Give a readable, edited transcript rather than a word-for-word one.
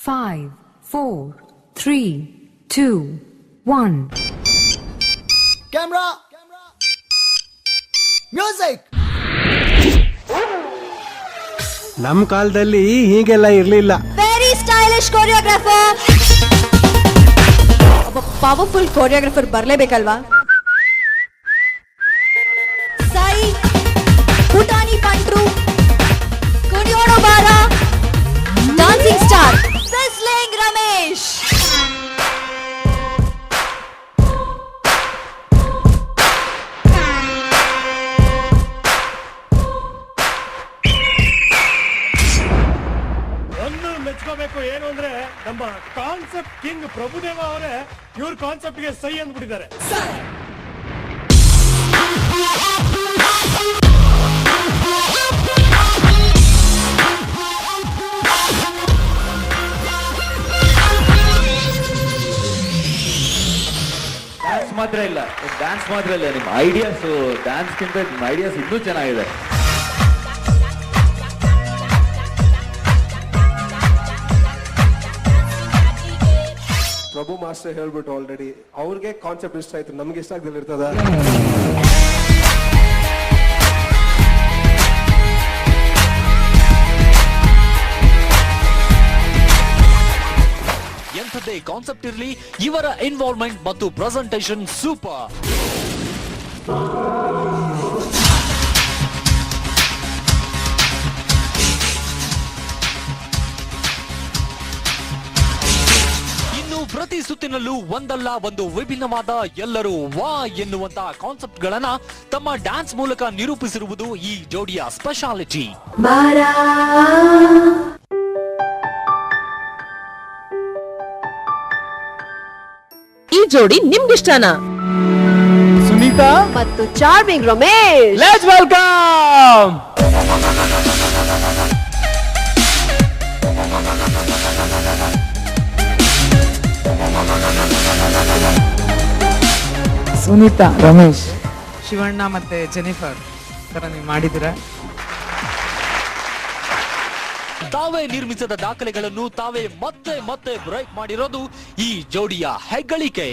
5, 4, 3, 2, 1. Camera! Music! ನಮ್ ಕಾಲದಲ್ಲಿ ಹೀಗೆಲ್ಲ ಇರ್ಲಿಲ್ಲ. Very stylish choreographer. ಒಬ್ಬ ಪವರ್ಫುಲ್ ಕೊರಿಯೋಗ್ರಾಫರ್ ಬರ್ಲೇಬೇಕಲ್ವಾ? ಸೈ ಪುಟಾಣಿ ಪಂಟ್ರು ಕುಣಿಯೋಣೋ ಬಾರ ಡಾನ್ಸಿಂಗ್ ಸ್ಟಾರ್ ಸಿಸ್ಲಿಂಗ್ ರಮೇಶ್. ಮೆಚ್ಕೋಬೇಕು. ಏನು ಅಂದ್ರೆ ನಮ್ಮ ಕಾನ್ಸೆಪ್ಟ್ ಕಿಂಗ್ ಪ್ರಭುದೇವ ಅವರೇ ಇವ್ರ ಕಾನ್ಸೆಪ್ಟ್ ಗೆ ಸೈ ಅಂದ್ಬಿಟ್ಟಿದ್ದಾರೆ. ಡ್ಯಾನ್ಸ್ ಮಾತ್ರ ಇಲ್ಲ, ನಿಮ್ಮ ಐಡಿಯಾಸ್ ಡ್ಯಾನ್ಸ್ ಗಿಂತ ನಿಮ್ಮ ಐಡಿಯಾಸ್ ಇನ್ನೂ ಚೆನ್ನಾಗಿದೆ. ಪ್ರಭು ಮಾಸ್ಟರ್ ಹೇಳ್ಬಿಟ್ಟು ಆಲ್ರೆಡಿ ಅವ್ರಿಗೆ ಕಾನ್ಸೆಪ್ಟ್ ಇಷ್ಟ ಆಯ್ತು, ನಮ್ಗೆ ಇಷ್ಟ ಆಗದಲ್ಲಿ ಇರ್ತದ. ಎಂಥದ್ದೇ ಕಾನ್ಸೆಪ್ಟ್ ಇರಲಿ, ಇವರ ಇನ್ವಾಲ್ವ್ಮೆಂಟ್ ಮತ್ತು ಪ್ರೆಸೆಂಟೇಷನ್ ಸೂಪರ್. ಪ್ರತಿ ಸುತ್ತಿನಲ್ಲೂ ಒಂದಲ್ಲ ಒಂದು ವಿಭಿನ್ನವಾದ, ಎಲ್ಲರೂ ವಾ ಎನ್ನುವಂತಹ ಕಾನ್ಸೆಪ್ಟ್ ಗಳನ್ನ ತಮ್ಮ ಡ್ಯಾನ್ಸ್ ಮೂಲಕ ನಿರೂಪಿಸಿರುವುದು ಈ ಜೋಡಿಯ ಸ್ಪೆಷಾಲಿಟಿ. ಈ ಜೋಡಿ ನಿಮ್ಗಿಷ್ಟನಾ? ಸುನೀತಾ ಮತ್ತು charming Ramesh. Let's welcome. Sunita, Ramesh, Shivanna ಮತ್ತೆ ಜೆನಿಫರ್ ತರ ನೀವು ಮಾಡಿದಿರ. ತಾವೇ ನಿರ್ಮಿಸಿದ ದಾಖಲೆಗಳನ್ನು ತಾವೇ ಮತ್ತೆ ಮತ್ತೆ ಬ್ರೇಕ್ ಮಾಡಿರೋದು ಈ ಜೋಡಿಯ ಹೆಗ್ಗಳಿಕೆ.